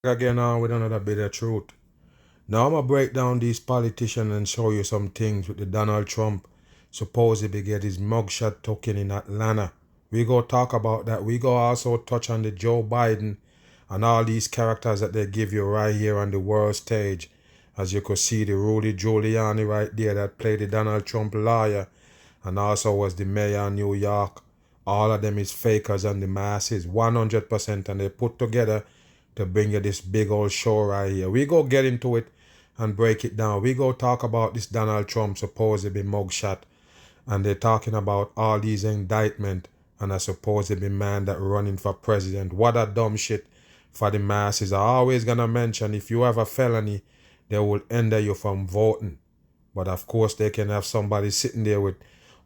Again on with another bit of truth. Now I'm gonna break down these politicians and show you some things with the Donald Trump supposedly get his mugshot taken in Atlanta. We go talk about that. We go also touch on the Joe Biden and all these characters that they give you right here on the world stage. As you could see, the Rudy Giuliani right there that played the Donald Trump lawyer and also was the mayor of New York. All of them is fakers and the masses, 100%, and they put together to bring you this big old show right here. We go get into it and break it down. We go talk about this Donald Trump supposedly mugshot, and they're talking about all these indictment and a supposedly man that running for president. What a dumb shit for the masses. I always gonna mention if you have a felony, they will hinder you from voting. But of course they can have somebody sitting there with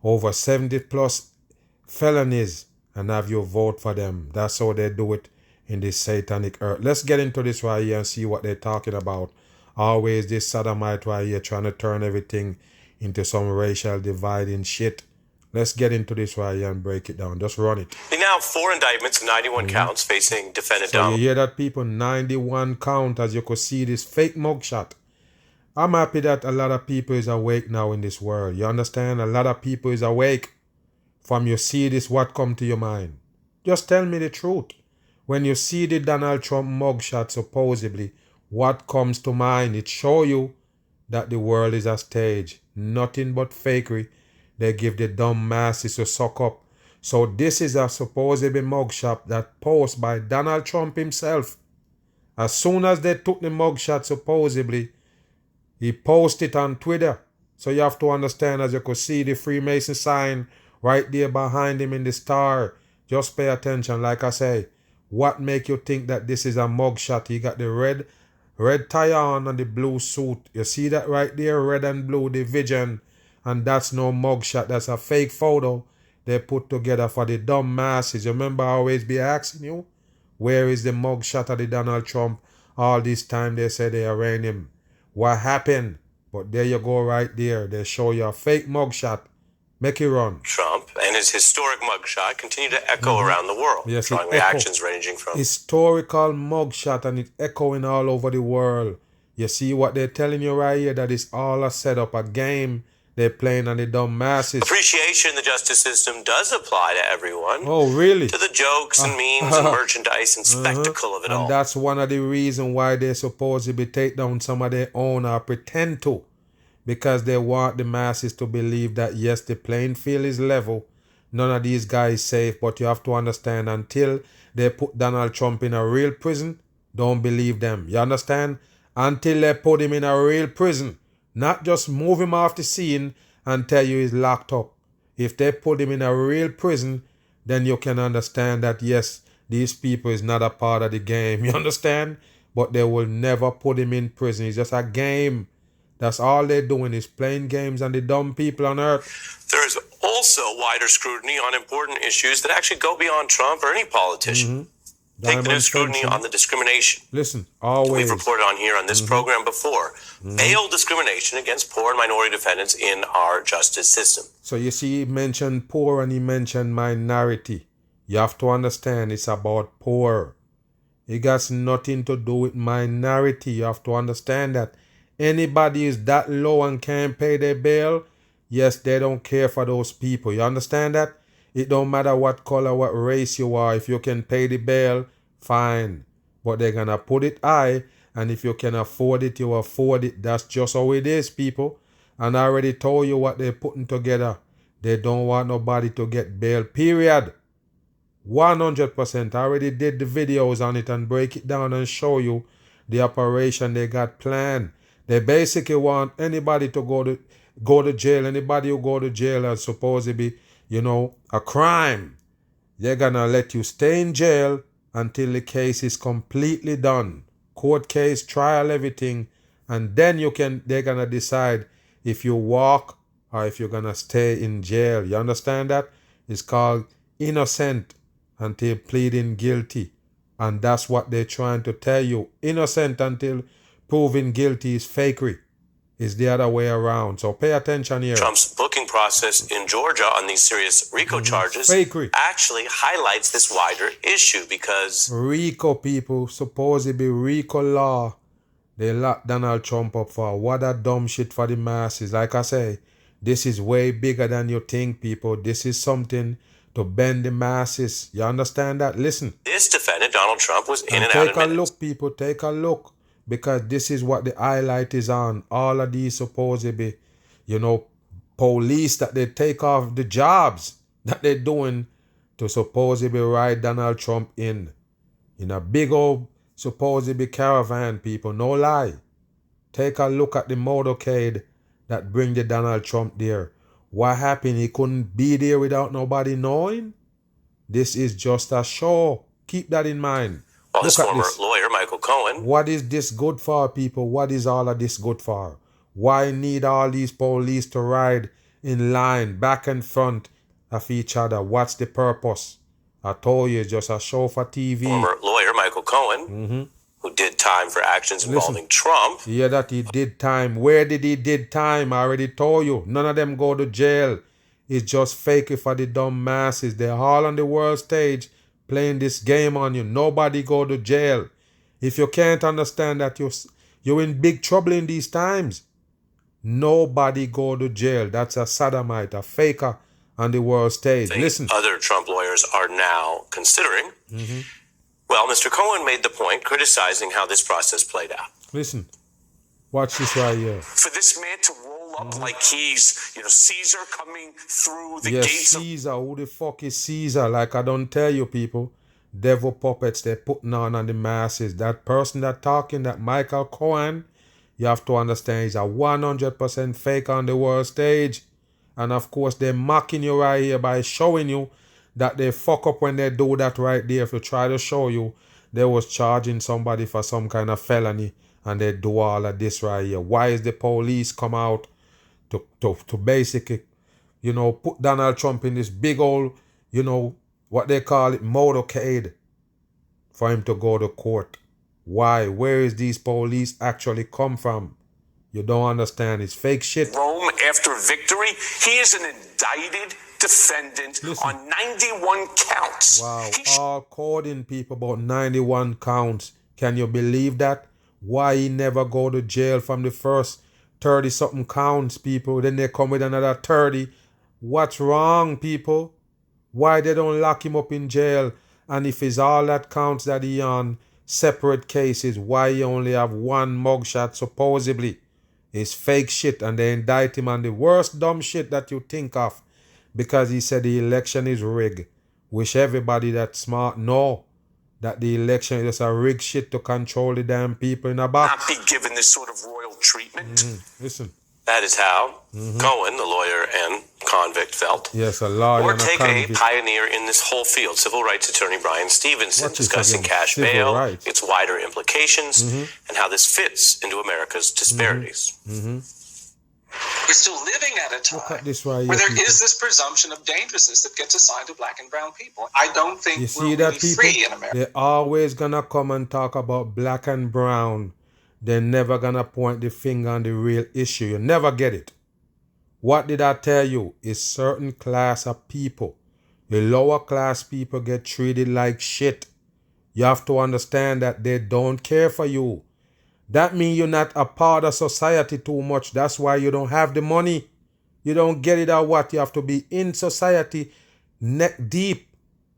over 70 plus felonies and have you vote for them. That's how they do it in this satanic earth. Let's get into this right here and see what they're talking about. Always this sodomite right here trying to turn everything into some racial dividing shit. Let's get into this right here and break it down. Just run it. They now have 4 indictments, 91 counts facing defendant So Donald. you hear that, people? 91 count, as you could see this fake mugshot. I'm happy that a lot of people is awake now in this world. You understand? A lot of people is awake. From you see this, what come to your mind? Just tell me the truth. When you see the Donald Trump mugshot supposedly, what comes to mind? It show you that the world is a stage. Nothing but fakery. They give the dumb masses to suck up. So this is a supposedly mugshot that posted by Donald Trump himself. As soon as they took the mugshot supposedly, he posted it on Twitter. So you have to understand, as you could see the Freemason sign right there behind him in the star. Just pay attention. Like I say, what make you think that this is a mugshot? He got the red tie on and the blue suit. You see that right there? Red and blue, the vision. And that's no mugshot. That's a fake photo they put together for the dumb masses. Remember, I always be asking you, where is the mugshot of the Donald Trump? All this time they say they arraigned him. What happened? But there you go right there. They show you a fake mugshot. Make it run. Trump and his historic mugshot continue to echo around the world, Yes, drawing reactions ranging from historical mugshot, and it's echoing all over the world. You see what they're telling you right here? That it's all a setup, a game they're playing on the dumb masses. appreciation. The justice system does apply to everyone. Oh, really? To the jokes and memes and merchandise and spectacle of it all. And that's one of the reasons why they supposedly take down some of their own or pretend to. Because they want the masses to believe that, yes, the playing field is level. None of these guys safe. But you have to understand, until they put Donald Trump in a real prison, don't believe them. You understand? Until they put him in a real prison. Not just move him off the scene and tell you he's locked up. If they put him in a real prison, then you can understand that, yes, these people is not a part of the game. You understand? But they will never put him in prison. It's just a game. That's all they're doing is playing games on the dumb people on earth. There is also wider scrutiny on important issues that actually go beyond Trump or any politician. Take the new scrutiny on the discrimination. Listen, always. We've reported on here on this program before. Bail discrimination against poor and minority defendants in our justice system. So you see, he mentioned poor and he mentioned minority. You have to understand it's about poor. It got nothing to do with minority. You have to understand that. Anybody is that low and can't pay their bail, yes, they don't care for those people. You understand that? It don't matter what color, what race you are. If you can pay the bail, fine. But they're going to put it high. And if you can afford it, you afford it. That's just how it is, people. And I already told you what they're putting together. They don't want nobody to get bail, period. 100%. I already did the videos on it and break it down and show you the operation they got planned. They basically want anybody to go to jail. Anybody who go to jail and supposedly, a crime. They're going to let you stay in jail until the case is completely done. Court case, trial, everything. And then they're going to decide if you walk or if you're going to stay in jail. You understand that? It's called innocent until pleading guilty. And that's what they're trying to tell you. Innocent until proven guilty is fakery. It's the other way around. So pay attention here. Trump's booking process in Georgia on these serious RICO charges Fakery. actually highlights this wider issue because RICO people, supposedly RICO law, they locked Donald Trump up for. What a dumb shit for the masses. Like I say, this is way bigger than you think, people. This is something to bend the masses. You understand that? Listen. this defendant, Donald Trump, was in and out Take in a minutes. look, people. Take a look. Because this is what the highlight is on. All of these supposedly, police that they take off the jobs that they're doing to supposedly ride Donald Trump in a big old supposedly caravan, people. No lie. Take a look at the motorcade that bring the Donald Trump there. What happened? He couldn't be there without nobody knowing? This is just a show. Keep that in mind. While his Look at former this. lawyer, Michael Cohen, What is this good for, people? What is all of this good for? Why need all these police to ride in line, back and front of each other? What's the purpose? I told you, it's just a show for TV. former lawyer Michael Cohen, who did time for actions involving Trump, Yeah, that he did time. Where did he did time? I already told you. None of them go to jail. It's just fake for the dumb masses. They're all on the world stage playing this game on you. Nobody go to jail. If you can't understand that, you're in big trouble in these times. Nobody go to jail. That's a sodomite, a faker on the world stage. Listen. other Trump lawyers are now considering. Well, Mr. Cohen made the point criticizing how this process played out. Listen. Watch this right here. For this man to roll up like he's, Caesar coming through the Yes, gates of Caesar. Who the fuck is Caesar? Like I don't tell you, people. Devil puppets they're putting on the masses. That person that talking, that Michael Cohen, you have to understand he's a 100% fake on the world stage. And of course, they're mocking you right here by showing you that they fuck up when they do that right there. If you try to show you they was charging somebody for some kind of felony and they do all of this right here. Why is the police come out to basically, put Donald Trump in this big old, what they call it, motorcade for him to go to court? Why? Where is these police actually come from? You don't understand. It's fake shit. Rome after victory. He is an indicted defendant on 91 counts. Wow. All coding people about 91 counts. Can you believe that? Why he never go to jail from the first 30-something counts, people? Then they come with another 30. What's wrong, people? Why they don't lock him up in jail? And if it's all that counts that he on separate cases, why he only have one mugshot supposedly? It's fake shit, and they indict him on the worst dumb shit that you think of because he said the election is rigged. Wish everybody that's smart know that the election is just a rigged shit to control the damn people in a box. Not be given this sort of royal treatment. Listen. That is how Cohen, the lawyer and convict, felt. Yes, a lawyer Or and a take a convict. pioneer in this whole field, civil rights attorney Brian Stevenson, What is discussing again? cash Civil bail, rights. its wider implications, and how this fits into America's disparities. We're still living at a Look at time this right here, where there people. is this presumption of dangerousness that gets assigned to black and brown people. I don't think You we're see really that, people? free in America. They're always gonna come and talk about black and brown. They're never gonna point the finger on the real issue. You never get it. What did I tell you? It's certain class of people. The lower class people get treated like shit. You have to understand that they don't care for you. That means you're not a part of society too much. That's why you don't have the money. You don't get it or what? You have to be in society neck deep.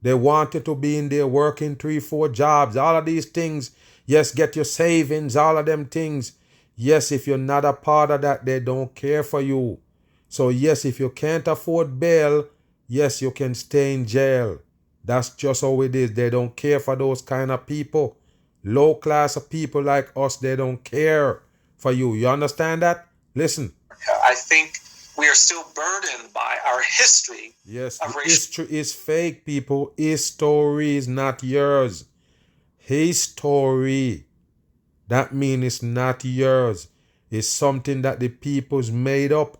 They want you to be in there working 3-4 jobs. All of these things. Yes, get your savings. All of them things. Yes, if you're not a part of that, they don't care for you. So yes, if you can't afford bail, yes, you can stay in jail. That's just how it is. They don't care for those kind of people. Low class of people like us, they don't care for you. You understand that? Listen. I think we are still burdened by our history. Yes, of racial history is fake, people. History is not yours. History. That means it's not yours. It's something that the people's made up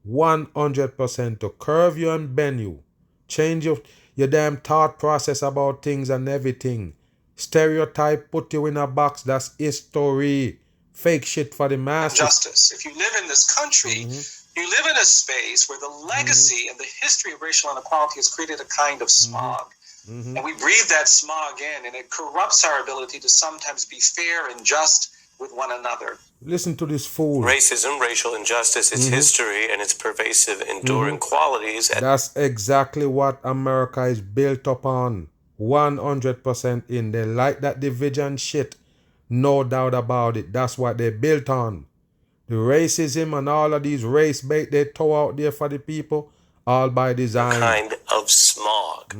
100% to curve you and bend you. Change your damn thought process about things and everything. Stereotype, put you in a box. That's history. Fake shit for the masses. justice. If you live in this country, You live in a space where the legacy and the history of racial inequality has created a kind of smog. And we breathe that smog in, and it corrupts our ability to sometimes be fair and just with one another. Listen to this fool. Racism, racial injustice, its history, and its pervasive, enduring qualities. That's exactly what America is built upon. 100% in. They like that division shit. No doubt about it. That's what they built on. The racism and all of these race bait they throw out there for the people, all by design. Kind of smog.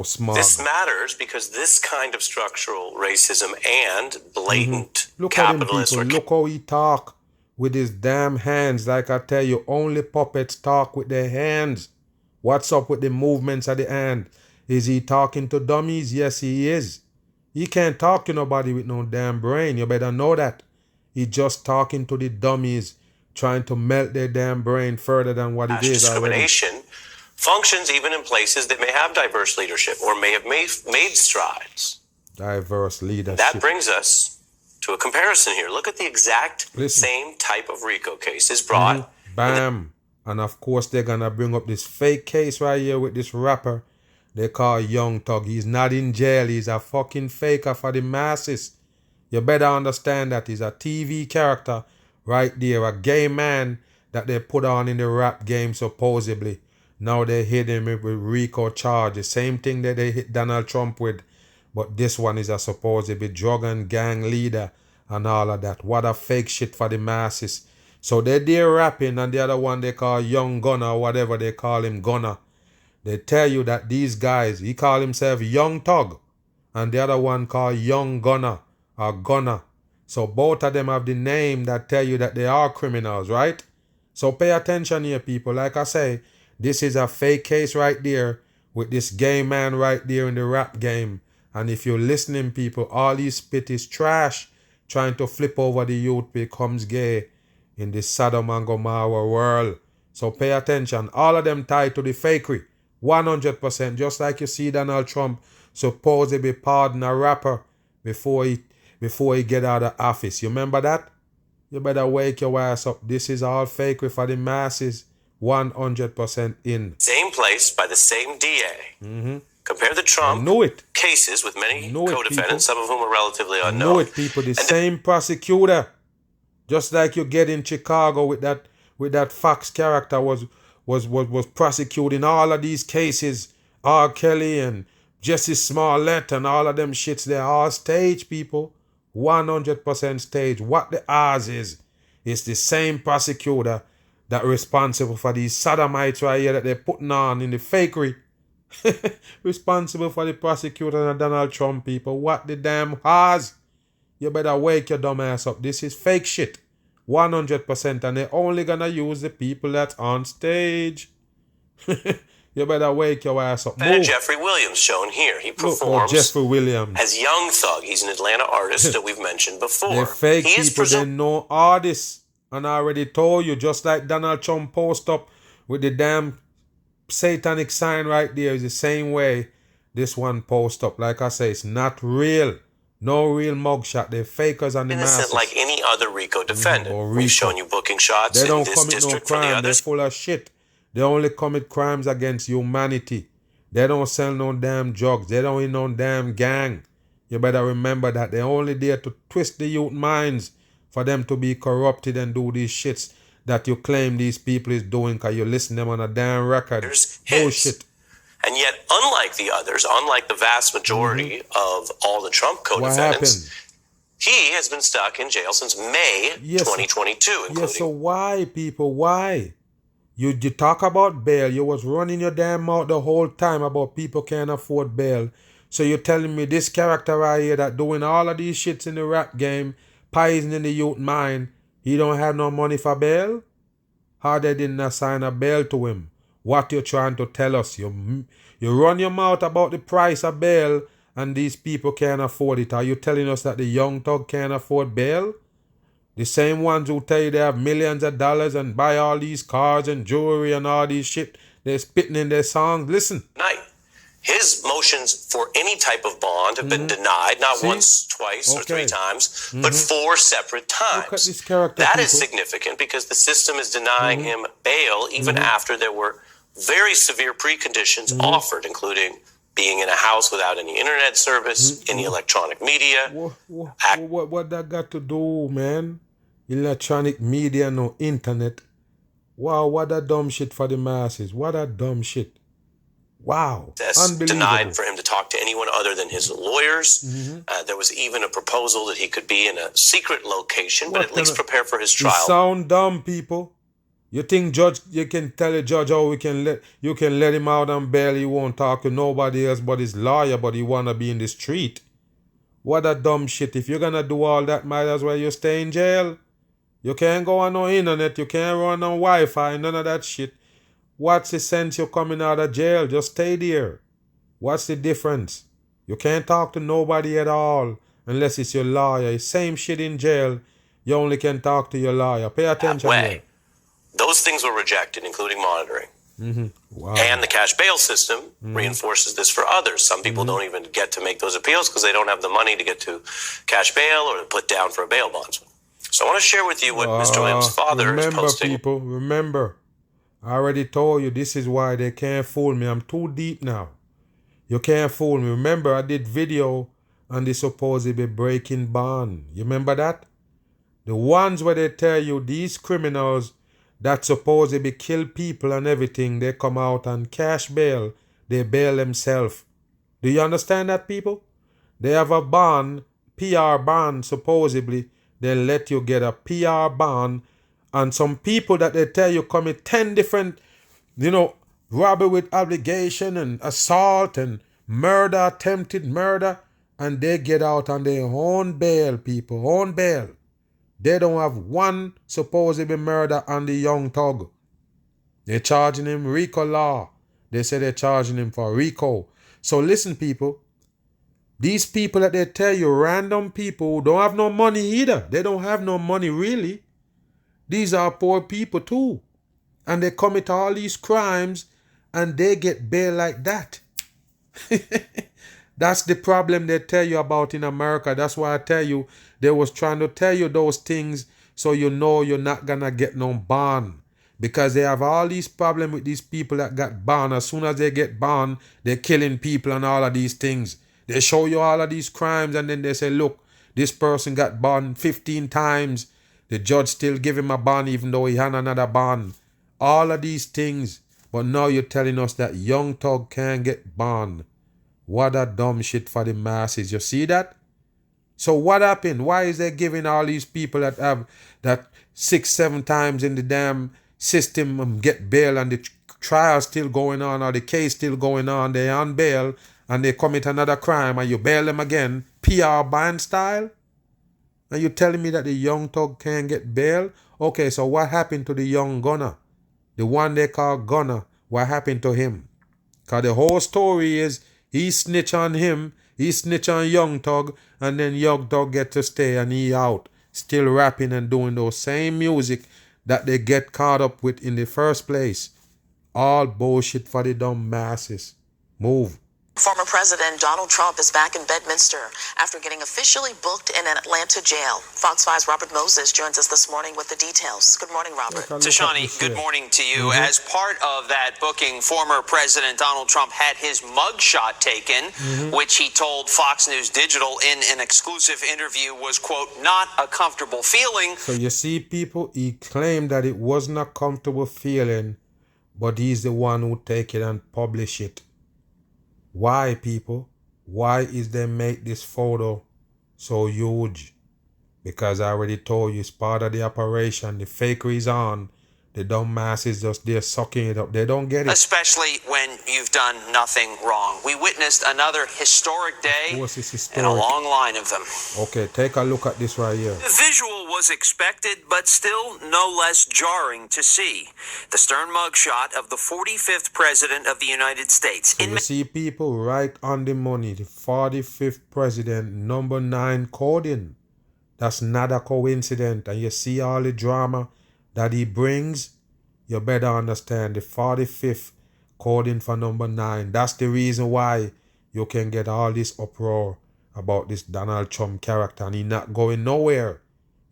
Smog. This matters because this kind of structural racism and blatant Look at them capitalist people. Look how he talk with his damn hands. Like I tell you, only puppets talk with their hands. What's up with the movements of the hand? Is he talking to dummies? Yes, he is. He can't talk to nobody with no damn brain. You better know that. He's just talking to the dummies, trying to melt their damn brain further than what it is already. Discrimination functions even in places that may have diverse leadership or may have made strides. Diverse leadership. That brings us to a comparison here. Look at the exact same type of RICO cases brought. Bam. And of course, they're going to bring up this fake case right here with this rapper they call Young Thug. He's not in jail. He's a fucking faker for the masses. You better understand that he's a TV character right there, a gay man that they put on in the rap game supposedly. Now they hit him with RICO charge, the same thing that they hit Donald Trump with. But this one is a supposedly drug and gang leader and all of that. What a fake shit for the masses. So they're there rapping, and the other one they call Young Gunner, or whatever they call him, Gunner. They tell you that these guys, he call himself Young Thug, and the other one called Young Gunner. Or Gunner. So both of them have the name that tell you that they are criminals, right? So pay attention here, people. Like I say, this is a fake case right there with this gay man right there in the rap game. And if you're listening, people, all these spit is trash trying to flip over the youth becomes gay in this Sodom and Gomorrah world. So pay attention. All of them tied to the fakery. 100%. Just like you see Donald Trump supposedly pardon a rapper before he get out of office. You remember that? You better wake your ass up. This is all fake for the masses. 100% in. Same place by the same DA. Compare the Trump cases with many co-defendants, some of whom are relatively unknown. Know it, people. The same prosecutor. Just like you get in Chicago with that Fox character was prosecuting all of these cases. R. Kelly and Jesse Smollett and all of them shits. They're all stage, people. 100% stage. What the odds is, it's the same prosecutor that responsible for these sodomites right here that they're putting on in the fakery. Responsible for the prosecutor and Donald Trump, people. What the damn odds? You better wake your dumb ass up. This is fake shit. 100%. And they're only gonna use the people that's on stage. You better wake your ass up. Jeffrey Williams shown here. He performs Jeffrey Williams as Young Thug. He's an Atlanta artist that we've mentioned before. They're fake people. They're no artists. And I already told you, just like Donald Trump post up with the damn satanic sign right there, is the same way this one post up. Like I say, it's not real. No real mugshot. They're fakers and the masses. Innocent like any other RICO defendant. We've shown you booking shots they don't in this commit district no for the crime. others. They're full of shit. They only commit crimes against humanity. They don't sell no damn drugs. They don't in no damn gang. You better remember that. They're only there to twist the youth minds for them to be corrupted and do these shits that you claim these people is doing because you listen to them on a damn record. Bullshit. And yet, unlike the others, unlike the vast majority of all the Trump co-defendants, he has been stuck in jail since May 2022. Yes, so why, people? Why? You talk about bail. You was running your damn mouth the whole time about people can't afford bail. So you're telling me this character right here that doing all of these shits in the rap game, poisoning the youth mind, he don't have no money for bail? How they didn't assign a bail to him? What you're trying to tell us? You run your mouth about the price of bail and these people can't afford it. Are you telling us that the Young Thug can't afford bail? The same ones who tell you they have millions of dollars and buy all these cars and jewelry and all these shit, they're spitting in their songs. Listen. His motions for any type of bond have been denied, not once, twice, or 3 times, but 4 separate times. Look at this character, that people. is significant because the system is denying him bail even after there were very severe preconditions offered, including being in a house without any internet service, any electronic media. What that got to do, man? Electronic media, no internet. Wow, what a dumb shit for the masses. What a dumb shit. Wow. Denied for him to talk to anyone other than his lawyers. There was even a proposal that he could be in a secret location, but at least prepare for his trial. You sound dumb, people. You think you can tell a judge how you can let him out on bail, he won't talk to nobody else but his lawyer, but he wanna be in the street. What a dumb shit. If you're gonna do all that, might as well you stay in jail. You can't go on no internet, you can't run on Wi-Fi, none of that shit. What's the sense you're coming out of jail? Just stay there. What's the difference? You can't talk to nobody at all unless it's your lawyer. Same shit in jail. You only can talk to your lawyer. Pay attention here. Those things were rejected, including monitoring. Wow. And the cash bail system reinforces this for others. Some people don't even get to make those appeals because they don't have the money to get to cash bail or to put down for a bail bondsman. So I want to share with you what Mr. Williams' father is posting. Remember, people, remember. I already told you this is why they can't fool me. I'm too deep now. You can't fool me. Remember, I did video on the supposedly breaking bond. You remember that? The ones where they tell you these criminals that supposedly kill people and everything, they come out on cash bail. They bail themselves. Do you understand that, people? They have a bond, PR bond, supposedly. They let you get a PR bond. And some people that they tell you commit 10 different, robbery with obligation and assault and murder, attempted murder, and they get out on their own bail, people, own bail. They don't have one supposedly murder on the Young Thug. They're charging him RICO law. They say they're charging him for RICO. So listen, people. These people that they tell you, random people who don't have no money either. They don't have no money really. These are poor people too. And they commit all these crimes and they get bail like that. That's the problem they tell you about in America. That's why I tell you, they was trying to tell you those things so you know you're not going to get no bond. Because they have all these problems with these people that got bond. As soon as they get bond, they're killing people and all of these things. They show you all of these crimes and then they say, look, this person got bond 15 times. The judge still give him a bond even though he had another bond. All of these things. But now you're telling us that Young Thug can't get bond. What a dumb shit for the masses. You see that? So what happened? Why is they giving all these people that have that 6-7 times in the damn system get bail and the trial still going on or the case still going on? They're on bail and they commit another crime and you bail them again. PR band style? And you telling me that the Young Thug can't get bail? Okay, so what happened to the young gunner? The one they call Gunner. What happened to him? Because the whole story is he snitch on him, he snitch on Young Thug, and then Young Thug get to stay and he out. Still rapping and doing those same music that they get caught up with in the first place. All bullshit for the dumb masses. Move. Former President Donald Trump is back in Bedminster after getting officially booked in an Atlanta jail. Fox 5's Robert Moses joins us this morning with the details. Good morning, Robert. Tashani, good morning to you. As part of that booking, former President Donald Trump had his mugshot taken, which he told Fox News Digital in an exclusive interview was, quote, not a comfortable feeling. So you see, people, he claimed that it wasn't a comfortable feeling, but he's the one who take it and publish it. Why, people? Why is they make this photo so huge? Because I already told you it's part of the operation. The fakery is on. The dumb masses just there sucking it up. They don't get it. Especially when you've done nothing wrong. We witnessed another historic day and a long line of them. Okay, take a look at this right here. The visual was expected, but still no less jarring to see. The stern mugshot of the 45th President of the United States. So you see, people, right on the money. The 45th President, number 9 coding. That's not a coincidence. And you see all the drama that he brings, you better understand the 45th coding for number 9. That's the reason why you can get all this uproar about this Donald Trump character, and he's not going nowhere.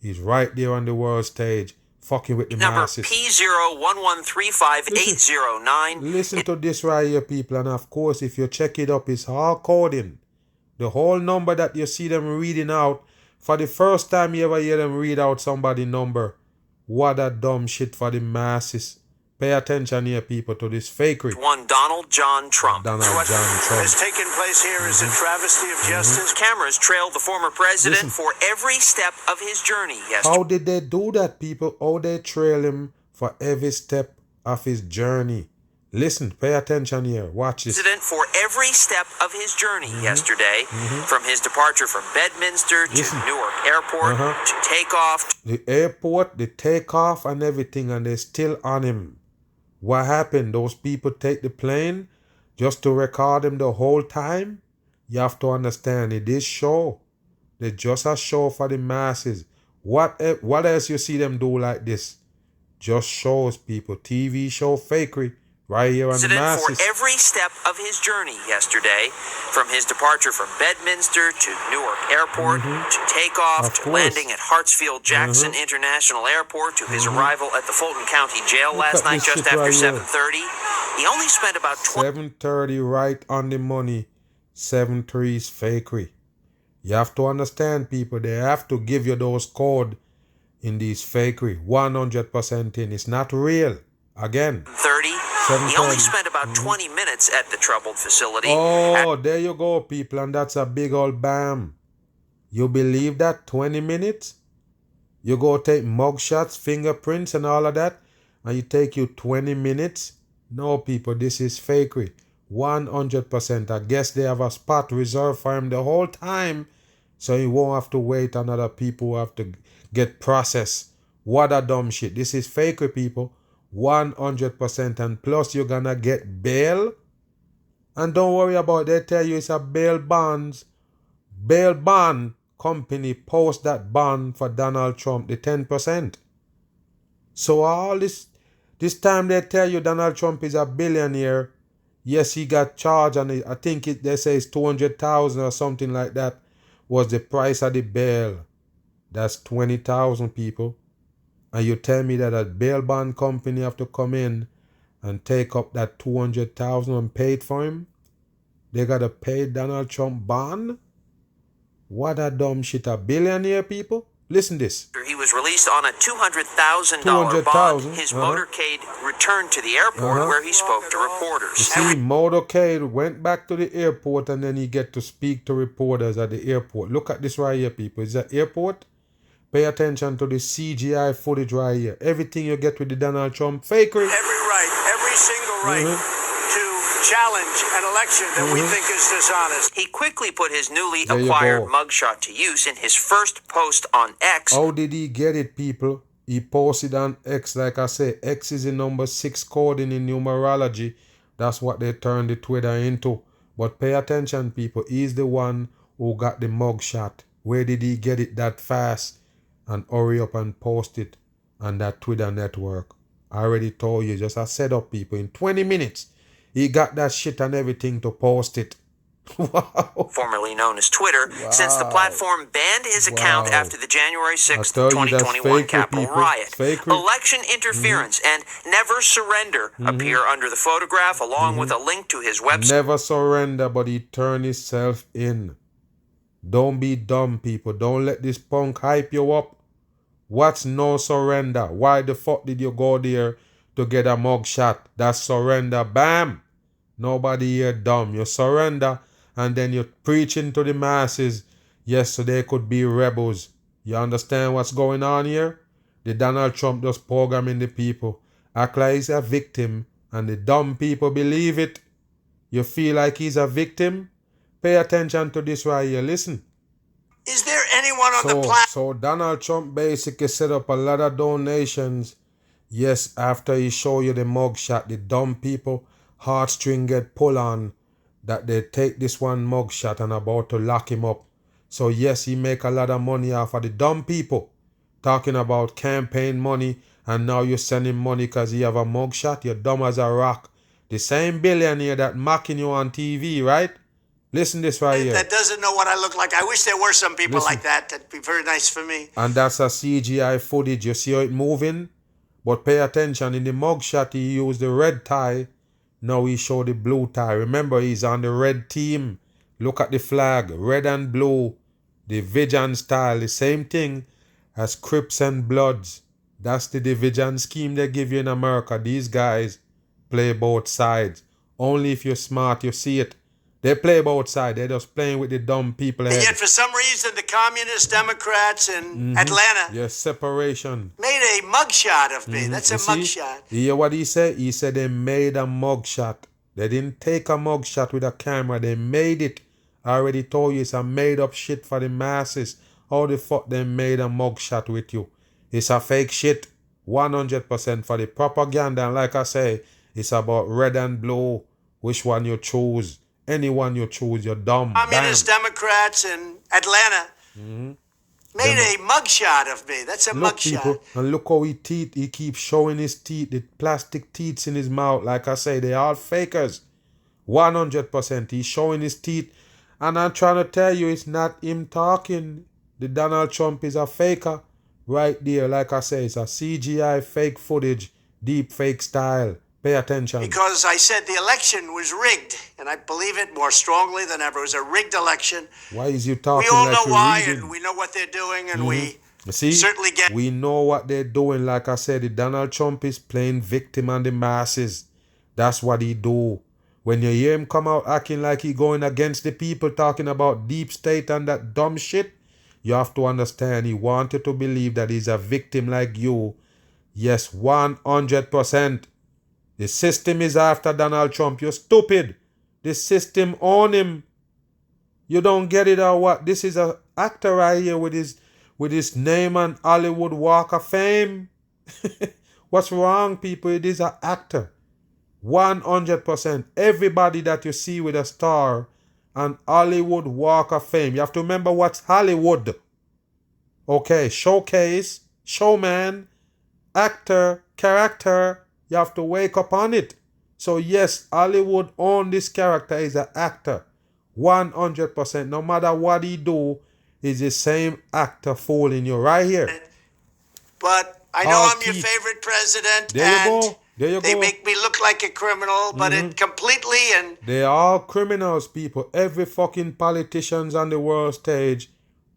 He's right there on the world stage, fucking with the Number masses. P01135809. Listen to this right here, people, and of course, if you check it up, it's all coding. The whole number that you see them reading out, for the first time you ever hear them read out somebody's number, what a dumb shit for the masses. Pay attention here, people, to this fakery. One Donald John Trump. Donald What John Trump. has taken place here is a travesty of justice. Cameras trailed the former president Listen. for every step of his journey yesterday. How did they do that, people? How they trail him for every step of his journey? Listen, pay attention here. Watch this. President for every step of his journey yesterday, from his departure from Bedminster to Listen. Newark Airport to takeoff. The airport, the takeoff and everything, and they're still on him. What happened? Those people take the plane just to record him the whole time? You have to understand, it is show. They just a show for the masses. What else you see them do like this? Just shows, people. TV show fakery. Right here on the President for masses. every step of his journey yesterday, from his departure from Bedminster to Newark Airport to takeoff Of to course. landing at Hartsfield-Jackson International Airport to his arrival at the Fulton County Jail Look last at night this just shit after right here. 7:30. He only spent about 7:30 right on the money. 7:3 is fakery. You have to understand, people. They have to give you those code in these fakery. 100% in. It's not real. Again. 30. He only 7:30. spent about 20 minutes at the troubled facility. Oh, there you go, people. And that's a big old bam. You believe that? 20 minutes? You go take mugshots, fingerprints, and all of that, and you take you 20 minutes? No, people, this is fakery. 100%. I guess they have a spot reserved for him the whole time, so he won't have to wait on other people who have to get processed. What a dumb shit. This is fakery, people. 100%. And plus, you're gonna get bail. And don't worry about it. They tell you it's a bail bonds. Bail bond company post that bond for Donald Trump, the 10%. So all this time they tell you Donald Trump is a billionaire. Yes, he got charged, and I think they say it's 200,000 or something like that was the price of the bail. That's 20,000, people. And you tell me that a bail bond company have to come in and take up that 200,000 and pay it for him? They gotta pay Donald Trump bond? What a dumb shit. A billionaire, people? Listen this. He was released on a $200,000 bond. $200,000, His motorcade returned to the airport where he spoke to You reporters. see, motorcade went back to the airport, and then he get to speak to reporters at the airport. Look at this right here, people. Is that airport? Pay attention to the CGI footage right here. Everything you get with the Donald Trump fakery. Every single right to challenge an election that we think is dishonest. He quickly put his newly There you acquired go. mugshot to use in his first post on X. How did he get it, people? He posted on X, like I say. X is the number 6 coding in numerology. That's what they turned the Twitter into. But pay attention, people. He's the one who got the mugshot. Where did he get it that fast? And hurry up and post it on that Twitter network. I already told you, just a setup, people. In 20 minutes, he got that shit and everything to post it. Wow. Formerly known as Twitter, since the platform banned his account Wow. after the January 6th, tell you, that's 2021 fakery, Capitol people. riot. Fakery. Election interference and never surrender appear under the photograph, along with a link to his website. Never surrender, but he turned himself in. Don't be dumb, people. Don't let this punk hype you up. What's no surrender? Why the fuck did you go there to get a mugshot? That's surrender. Bam! Nobody here dumb. You surrender, and then you're preaching to the masses. Yes, so they could be rebels. You understand what's going on here? The Donald Trump just programming the people. Act like he's a victim, and the dumb people believe it. You feel like he's a victim? Pay attention to this right here. Listen. Is there anyone on the planet? So Donald Trump basically set up a lot of donations. Yes, after he show you the mugshot, the dumb people heartstring get pull on that they take this one mugshot and about to lock him up. So yes, he make a lot of money off of the dumb people talking about campaign money, and now you send him money because he have a mugshot. You're dumb as a rock. The same billionaire that mocking you on TV, right? Listen this right here. That doesn't know what I look like. I wish there were some people Listen. like that. That'd be very nice for me. And that's a CGI footage. You see how it moving? But pay attention. In the mugshot, he used the red tie. Now he showed the blue tie. Remember, he's on the red team. Look at the flag. Red and blue. Division style. The same thing as Crips and Bloods. That's the division scheme they give you in America. These guys play both sides. Only if you're smart, you see it. They play both sides. They're just playing with the dumb people ahead. And yet, for some reason, the communist Democrats in Atlanta Yes, separation. made a mugshot of me. That's a You see? mugshot. You hear what he said? He said they made a mugshot. They didn't take a mugshot with a camera. They made it. I already told you it's a made up shit for the masses. How the fuck they made a mugshot with you? It's a fake shit. 100% for the propaganda. And like I say, it's about red and blue. Which one you choose? Anyone you choose, you're dumb. Communist Democrats in Atlanta made a mugshot of me. That's a Look, mugshot. people, and look how he keeps showing his teeth, the plastic teeth in his mouth. Like I say, they are fakers. 100%. He's showing his teeth. And I'm trying to tell you, it's not him talking. The Donald Trump is a faker. Right there, like I say, it's a CGI fake footage, deep fake style. Pay attention. Because I said the election was rigged, and I believe it more strongly than ever. It was a rigged election. Why is you talking We all like know you're why, reading? and we know what they're doing, and we You see, certainly get. we know what they're doing. Like I said, the Donald Trump is playing victim on the masses. That's what he do. When you hear him come out acting like he going against the people, talking about deep state and that dumb shit, you have to understand he wanted to believe that he's a victim like you. Yes, 100%. The system is after Donald Trump. You're stupid. The system own him. You don't get it or what? This is an actor right here with his name and Hollywood Walk of Fame. What's wrong, people? It is an actor. 100%. Everybody that you see with a star and Hollywood Walk of Fame. You have to remember what's Hollywood. Okay, showcase, showman, actor, character. You have to wake up on it. So yes, Hollywood own this character. He's an actor. 100%. No matter what he do, he's the same actor fooling you right here. But I know All I'm your teeth. favorite president, There you and go. There you they go. make me look like a criminal, but it completely and They are all criminals, people. Every fucking politicians on the world stage,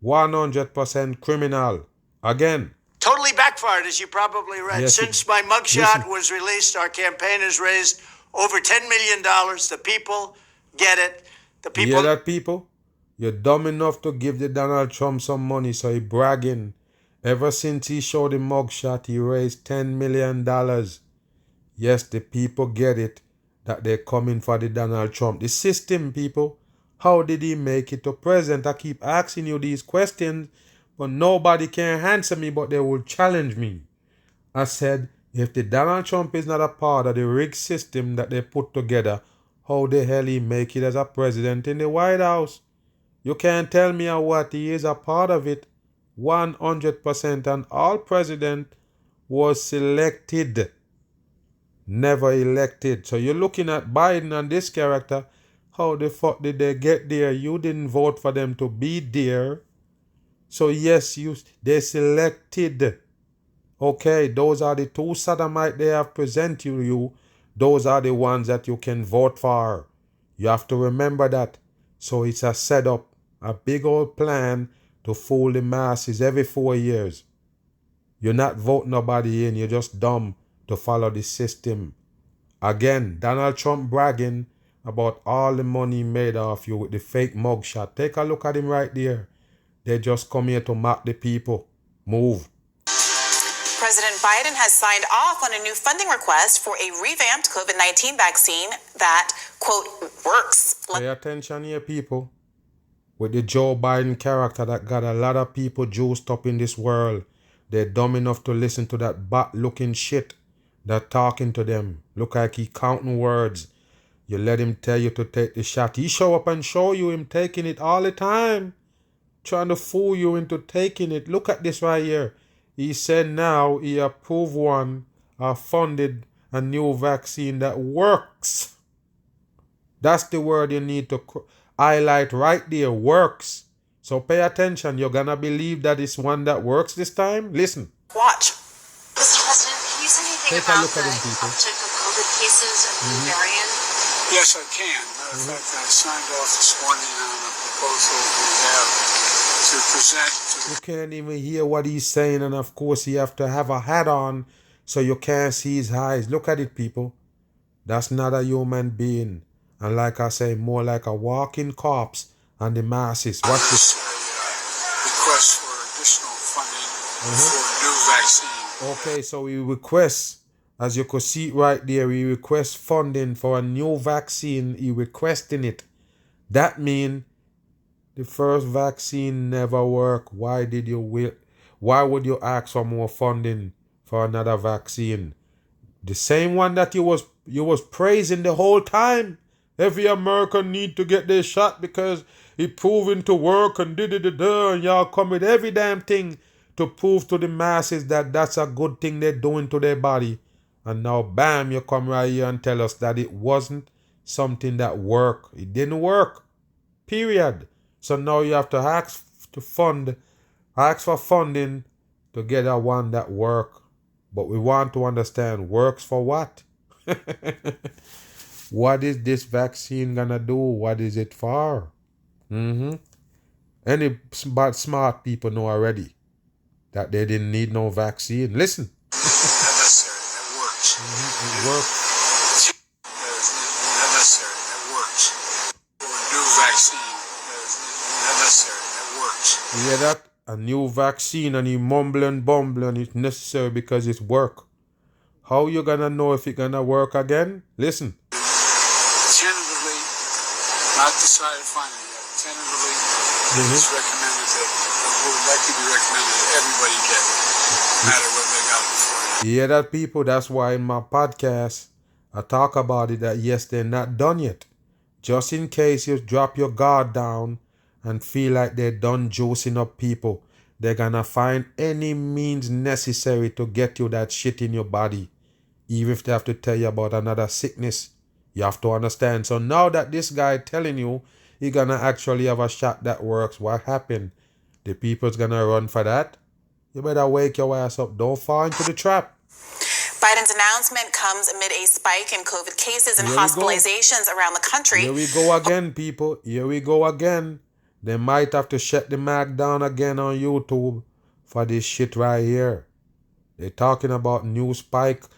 100% criminal. Again, totally backfired, as you probably read. Yes, Since my mugshot listen. was released, our campaign has raised over $10 million. The people get it. The you people. hear that, people? You're dumb enough to give the Donald Trump some money, so he bragging. Ever since he showed the mugshot, he raised $10 million. Yes, the people get it, that they're coming for the Donald Trump. The system, people. How did he make it to president? I keep asking you these questions, but nobody can answer me, but they will challenge me. I said, if the Donald Trump is not a part of the rigged system that they put together, how the hell he make it as a president in the White House? You can't tell me what, he is a part of it. 100%. And all president was selected, never elected. So you're looking at Biden and this character. How the fuck did they get there? You didn't vote for them to be there. So yes, they selected. Okay, those are the two sodomites they have presented to you. Those are the ones that you can vote for. You have to remember that. So it's a setup, a big old plan to fool the masses every 4 years. You're not voting nobody in. You're just dumb to follow the system. Again, Donald Trump bragging about all the money made off you with the fake mugshot. Take a look at him right there. They just come here to mock the people. Move. President Biden has signed off on a new funding request for a revamped COVID-19 vaccine that, quote, works. Pay attention here, people. With the Joe Biden character that got a lot of people juiced up in this world. They're dumb enough to listen to that bat-looking shit that talking to them. Look like he counting words. You let him tell you to take the shot. He show up and show you him taking it all the time. Trying to fool you into taking it. Look at this right here. He said now he approved one funded a new vaccine that works. That's the word you need to highlight right there, works. So pay attention. You're going to believe that it's one that works this time? Listen. Watch. Mr. President, can you say anything Take a about look at the them, people. uptick of COVID cases and the new variant? Yes, I can. Matter of fact, I signed off this morning on a proposal we have to present to You can't even hear what he's saying, and of course you have to have a hat on so you can't see his eyes. Look at it, people. That's not a human being. And like I say, more like a walking corpse on the masses. Watch this. request for additional funding for a new vaccine. Okay, so we request, as you could see right there, we request funding for a new vaccine. He requesting it. That means the first vaccine never worked. Why would you ask for more funding for another vaccine? The same one that you was praising the whole time. Every American need to get their shot because it proven to work and and y'all come with every damn thing to prove to the masses that that's a good thing they're doing to their body. And now, bam, you come right here and tell us that it wasn't something that worked. It didn't work. Period. So now you have to ask for funding to get a one that work. But we want to understand, works for what? What is this vaccine gonna do? What is it for? Any smart people know already that they didn't need no vaccine. Listen. Necessary. That works. It works. That is necessary. That works. For a new vaccine. That is necessary. That works. You hear that? A new vaccine, and you bumbling, it's necessary because it's work. How you gonna know if it's gonna work again? Listen. Tentatively, not decided finally yet. Tentatively, it's recommended that it would likely be recommended that everybody get it, no matter whether they got it before. You hear that, people? That's why in my podcast I talk about it, that yes, they're not done yet. Just in case you drop your guard down and feel like they're done juicing up people, they're gonna find any means necessary to get you that shit in your body. Even if they have to tell you about another sickness. You have to understand. So now that this guy telling you he gonna actually have a shot that works, what happened? The people's gonna run for that? You better wake your ass up. Don't fall into the trap. Biden's announcement comes amid a spike in COVID cases and hospitalizations around the country. Here we go again, people. Here we go again. They might have to shut the mag down again on YouTube for this shit right here. They're talking about new spiking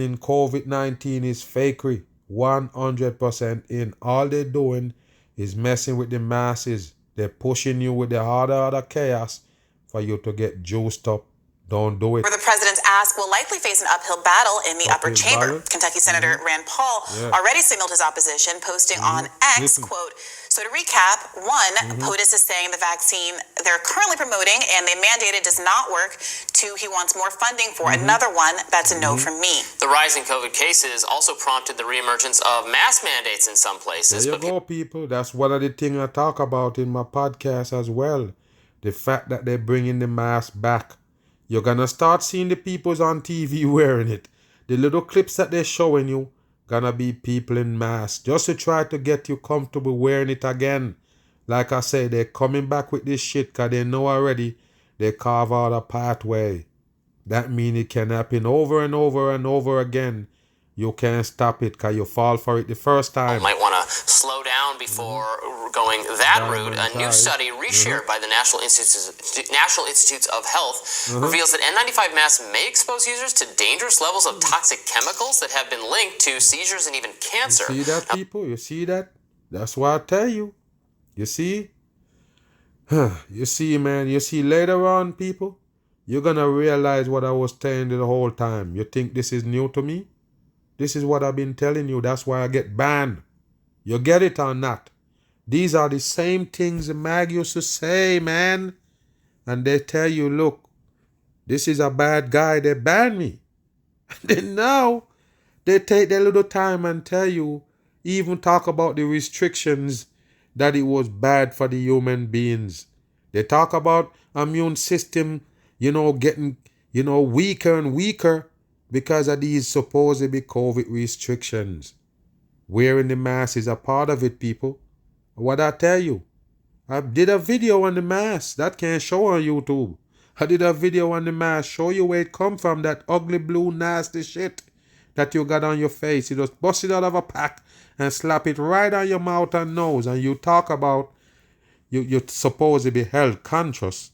in COVID-19 is fakery. 100% in. All they're doing is messing with the masses. They're pushing you with the harder chaos for you to get juiced up. Don't do it. Where the president's ask will likely face an uphill battle in the upper chamber. Kentucky Senator Rand Paul already signaled his opposition, posting on X, quote, so to recap, one, POTUS is saying the vaccine they're currently promoting and they mandated does not work. Two, he wants more funding for another one. That's a no from me. The rise in COVID cases also prompted the reemergence of mask mandates in some places. There you go, people. That's one of the things I talk about in my podcast as well. The fact that they're bringing the mask back. You're going to start seeing the peoples on TV wearing it. The little clips that they're showing you, going to be people in masks. Just to try to get you comfortable wearing it again. Like I say, they're coming back with this shit because they know already they carve out a pathway. That means it can happen over and over and over again. You can't stop it because you fall for it the first time. Might want to slow down before going that route. A new study reshared by the National Institutes of Health reveals that N95 masks may expose users to dangerous levels of toxic chemicals that have been linked to seizures and even cancer. You see that, people? You see that? That's why I tell you. You see? You see, man. You see later on, people, you're going to realize what I was telling you the whole time. You think this is new to me? This is what I've been telling you. That's why I get banned. You get it or not? These are the same things the mag used to say, man. And they tell you, look, this is a bad guy. They ban me. And then now, they take their little time and tell you, even talk about the restrictions, that it was bad for the human beings. They talk about immune system, getting, weaker and weaker. because of these supposedly COVID restrictions. Wearing the mask is a part of it, people. What I tell you, I did a video on the mask that can't show on YouTube. I did a video on the mask, show you where it come from, that ugly blue nasty shit that you got on your face. You just bust it out of a pack and slap it right on your mouth and nose, and you talk about you're supposed to be health conscious.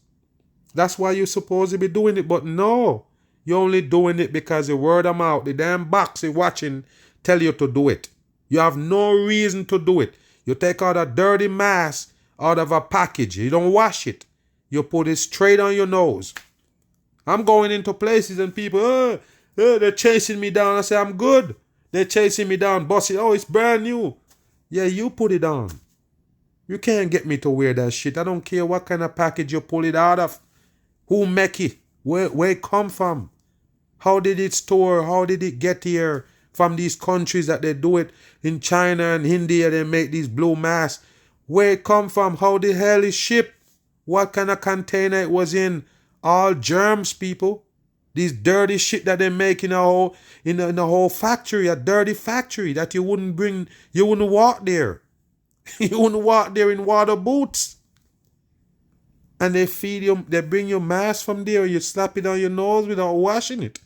That's why you're supposed to be doing it, but no. You're only doing it because the word of mouth, the damn box you're watching tell you to do it. You have no reason to do it. You take out a dirty mask out of a package. You don't wash it. You put it straight on your nose. I'm going into places and people, they're chasing me down. I say, I'm good. They're chasing me down, busting. Oh, it's brand new. Yeah, you put it on. You can't get me to wear that shit. I don't care what kind of package you pull it out of. Who make it? Where it come from? How did it store? How did it get here? From these countries that they do it. In China and India, they make these blue masks. Where it come from? How the hell is shipped? What kind of container it was in? All germs, people. These dirty shit that they make in a whole factory, a dirty factory that you wouldn't walk there. You wouldn't walk there in water boots. And they feed you, they bring you mask from there, you slap it on your nose without washing it.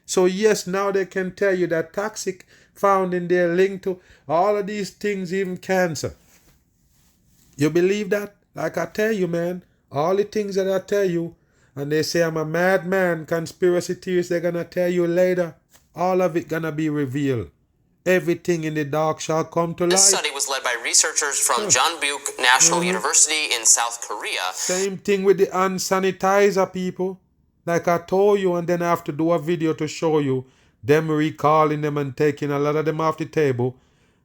So yes, now they can tell you that toxic found in there linked to all of these things, even cancer. You believe that? Like I tell you, man, all the things that I tell you, and they say I'm a madman, conspiracy theorists, they're going to tell you later, all of it going to be revealed. Everything in the dark shall come to light. This study was led by researchers from Jeonbuk National University in South Korea. Same thing with the hand sanitizer, people. Like I told you, and then I have to do a video to show you them recalling them and taking a lot of them off the table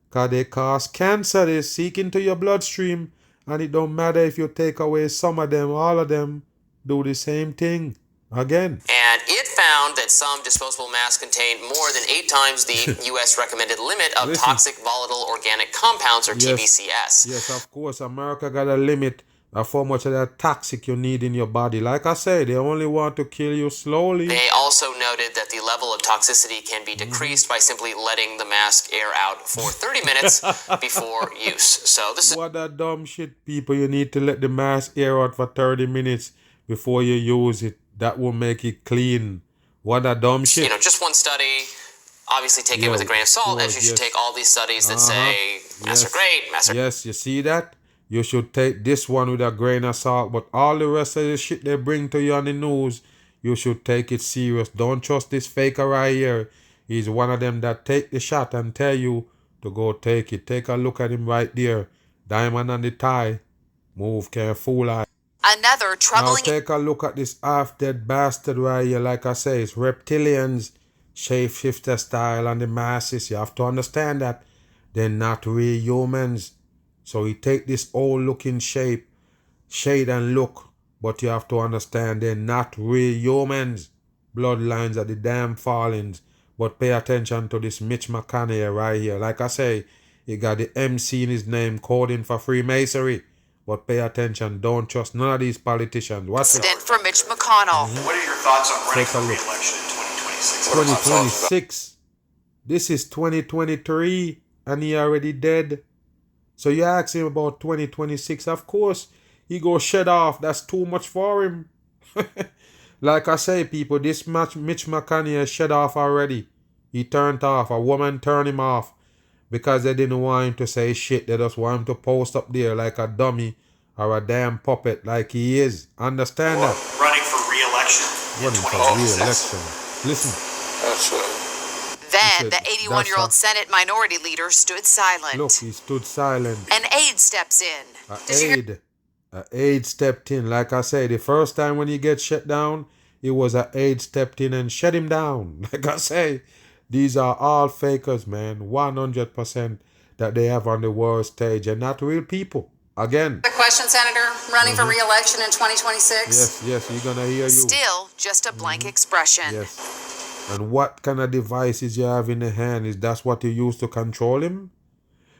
because they cause cancer. They seek into your bloodstream, and it don't matter if you take away some of them, all of them do the same thing again. And it found that some disposable masks contain more than 8 times the U.S. recommended limit of toxic volatile organic compounds, or TVCS. Yes, of course, America got a limit of how much of that toxic you need in your body. Like I say, they only want to kill you slowly. They also noted that the level of toxicity can be decreased by simply letting the mask air out for 30 minutes before use. So this is what a dumb shit, people. You need to let the mask air out for 30 minutes before you use it. That will make it clean. What a dumb shit. You know, just one study. Obviously take it with a grain of salt, as you should take all these studies that say masks are great, masks are... Yes, you see that? You should take this one with a grain of salt, but all the rest of the shit they bring to you on the news, you should take it serious. Don't trust this faker right here. He's one of them that take the shot and tell you to go take it. Take a look at him right there. Diamond on the tie. Move, can't fool I. Another troubling... Now take a look at this half-dead bastard right here. Like I say, it's reptilians, shapeshifter style, and the masses. You have to understand that they're not real humans. So he take this old-looking shape, shade and look, but you have to understand they're not real humans. Bloodlines are the damn fallings. But pay attention to this Mitch McConnell right here. Like I say, he got the MC in his name, coding for Freemasonry. But pay attention, don't trust none of these politicians. What's it? For Mitch McConnell. What are your thoughts on running for re-election in 2026? 2026. This is 2023, and he already dead. So you ask him about 2026. Of course, he go shed off. That's too much for him. Like I say, people, this Mitch McConnell shed off already. He turned off. A woman turned him off. Because they didn't want him to say shit. They just want him to post up there like a dummy or a damn puppet like he is. Understand that? Running for re-election in 2026. Listen. That's right. Then the 81-year-old Senate minority leader stood silent. Look, he stood silent. An aide steps in. An aide stepped in. Like I say, the first time when he gets shut down, it was an aide stepped in and shut him down. Like I say, these are all fakers, man. 100% that they have on the world stage and not real people. Again. The question, Senator, running for re-election in 2026? Yes, you're going to hear you. Still just a blank expression. Yes. And what kind of devices you have in the hand? Is that what you use to control him?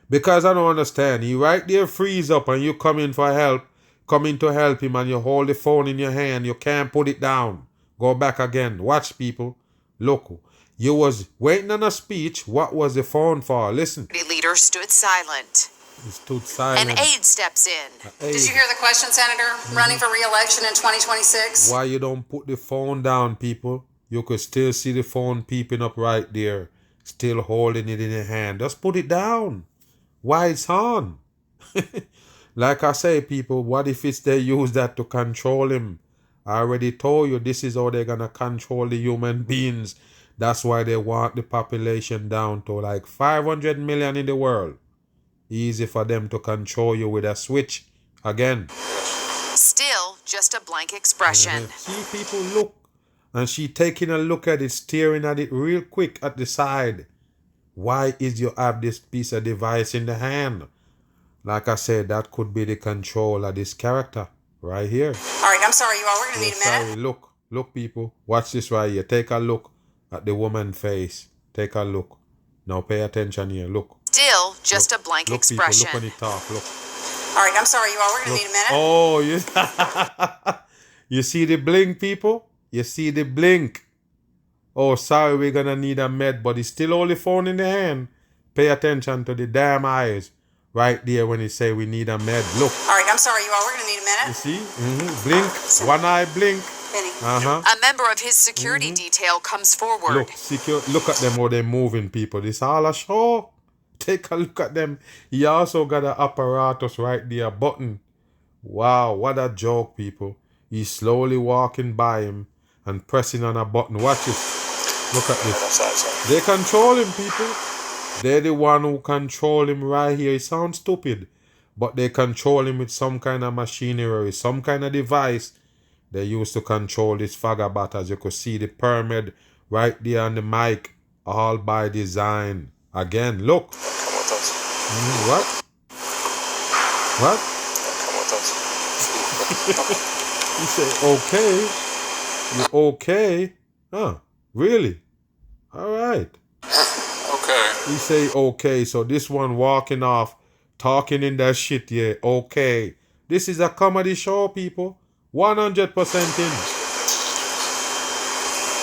Because I don't understand. He right there freeze up and you come in for help, come in to help him, and you hold the phone in your hand. You can't put it down. Go back again. Watch, people. Look. You was waiting on a speech. What was the phone for? Listen. Leader stood silent. He stood silent. An aide steps in. Did you hear the question, Senator? Running for re-election in 2026? Why you don't put the phone down, people? You could still see the phone peeping up right there. Still holding it in your hand. Just put it down. Why it's on? Like I say, people, what if it's they use that to control him? I already told you this is how they're going to control the human beings. That's why they want the population down to like 500 million in the world. Easy for them to control you with a switch. Again. Still just a blank expression. See, people, look. And she taking a look at it, staring at it real quick at the side. Why is you have this piece of device in the hand? Like I said, that could be the control of this character right here. All right, I'm sorry, you all. We're going to need a minute. Sorry, look, people. Watch this right here. Take a look at the woman's face. Take a look. Now pay attention here. Look. Still just a blank expression. People, look when he talk. Look. All right, I'm sorry, you all. We're going to need a minute. Oh, you see the blink, people? You see the blink. Oh, sorry, we're going to need a med, but it's still only phone in the hand. Pay attention to the damn eyes. Right there when he say we need a med. Look. All right, I'm sorry, you all. We're going to need a minute. You see? Blink. One eye blink. A member of his security detail comes forward. Look at them how they're moving, people. This all a show. Take a look at them. He also got an apparatus right there, button. Wow, what a joke, people. He's slowly walking by him and pressing on a button. Watch this. Look at this. They control him, people. They're the one who control him right here. It sounds stupid, but they control him with some kind of machinery, some kind of device they use to control this Fagabat. As you could see the pyramid right there on the mic, all by design. Again, look. What? What? He said, okay. You okay? Huh? Really? All right. Okay. He say, okay. So this one walking off, talking in that shit, yeah. Okay. This is a comedy show, people. 100% in.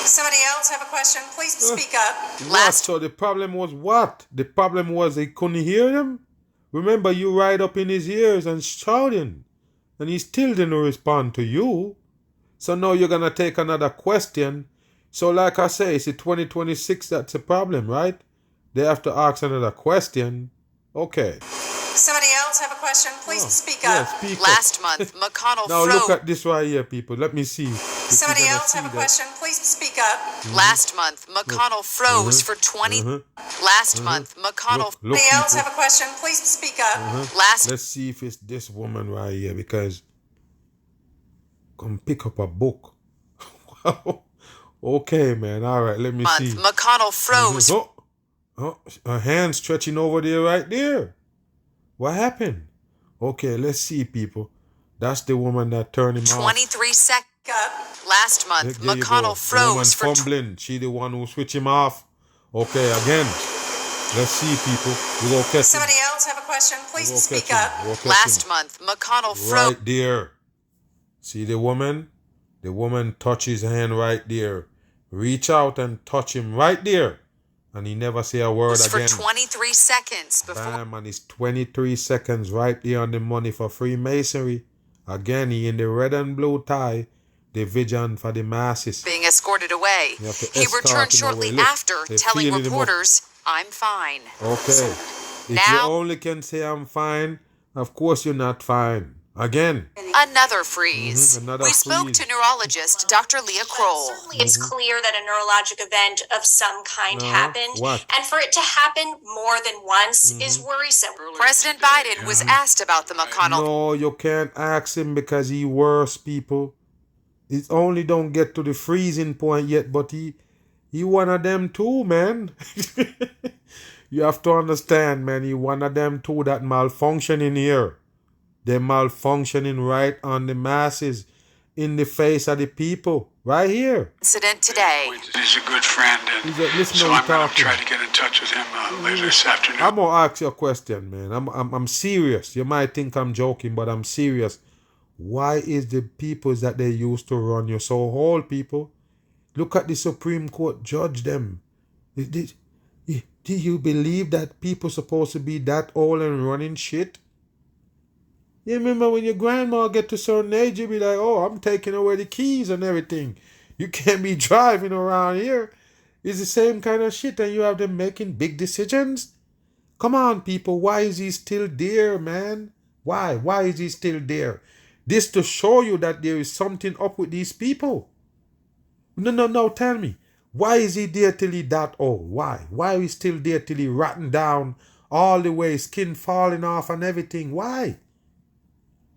Somebody else have a question? Please speak up. So the problem was what? The problem was he couldn't hear them? Remember, you right up in his ears and shouting. And he still didn't respond to you. So now you're going to take another question. So like I say, it's 2026, that's the problem, right? They have to ask another question. Okay. Somebody else have a question? Please speak up. Yeah, speak Last up. month, McConnell Now froze. look at this right here, people. Let me see. Somebody else have a question? Please speak up. Last month, McConnell froze for 20. Last month, McConnell. Look, Somebody else have a question? Please speak up. Let's see if it's this woman right here, because come pick up a book. Okay, man. All right, let me see. McConnell froze. Oh, her hand stretching over there right there. What happened? Okay, let's see, people. That's the woman that turned him 23 off. seconds. Last month, There you go. McConnell The woman froze for. fumbling. She the one who switched him off. Okay, again. Let's see, people. We go catch him. Somebody else have a question? Please We go speak catch up. him. We go catch Last him. month, McConnell froze. Right there. See the woman? The woman touch his hand right there. Reach out and touch him right there. And he never say a word For again. 23 seconds before. Bam, and it's 23 seconds right there on the money for Freemasonry. Again, he in the red and blue tie. The vision for the masses. Being escorted away. You have to He escort returned him shortly away. Look, after, they're telling feeling him up. reporters, "I'm fine." Okay. If you Now- only can say I'm fine, of course you're not fine. Again. Another freeze. Another We spoke freeze. to neurologist Dr. Leah Kroll. Certainly, it's clear that a neurologic event of some kind happened. What? And for it to happen more than once is worrisome. President Biden was asked about the McConnell. No, you can't ask him because he worse, people. It only don't get to the freezing point yet, but he one of them too, man. You have to understand, man. He one of them too that malfunctioning here. They're malfunctioning right on the masses, in the face of the people, right here. Incident today. He's a good friend, and Listen so to him I'm going to talking. try to get in touch with him later this afternoon. I'm gonna ask you a question, man. I'm serious. You might think I'm joking, but I'm serious. Why is the people that they used to run you so whole, people? Look at the Supreme Court judge them. Do you believe that people supposed to be that old and running shit? You remember when your grandma get to a certain age, you be like, oh, I'm taking away the keys and everything. You can't be driving around here. It's the same kind of shit, and you have them making big decisions. Come on, people. Why is he still there, man? Why? Why is he still there? This to show you that there is something up with these people. No, tell me. Why is he there till he that old? Why? Why is he still there till he rotten down all the way, skin falling off and everything? Why?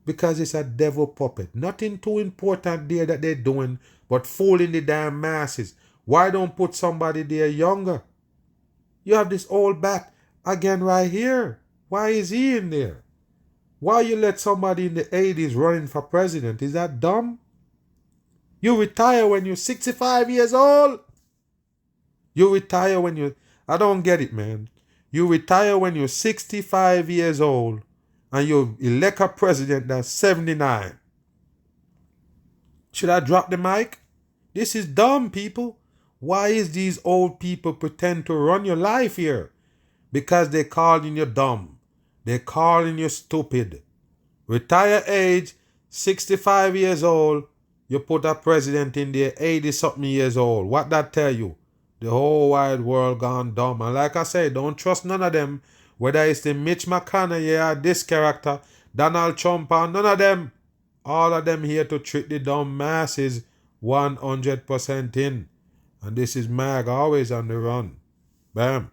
Because it's a devil puppet. Nothing too important there that they're doing, but fooling the damn masses. Why don't put somebody there younger? You have this old bat again right here. Why is he in there? Why you let somebody in the 80s running for president? Is that dumb? You retire when you're 65 years old. You retire when you... I don't get it, man. You retire when you're 65 years old and you elect a president that's 79. Should I drop the mic? This is dumb, people. Why is these old people pretend to run your life here? Because they calling you dumb. They calling you stupid. Retire age, 65 years old. You put a president in there, 80-something years old. What that tell you? The whole wide world gone dumb. And like I say, don't trust none of them. Whether it's the Mitch McConnell or this character, Donald Trump or none of them. All of them here to trick the dumb masses 100% in. And this is Mag, always on the run. Bam.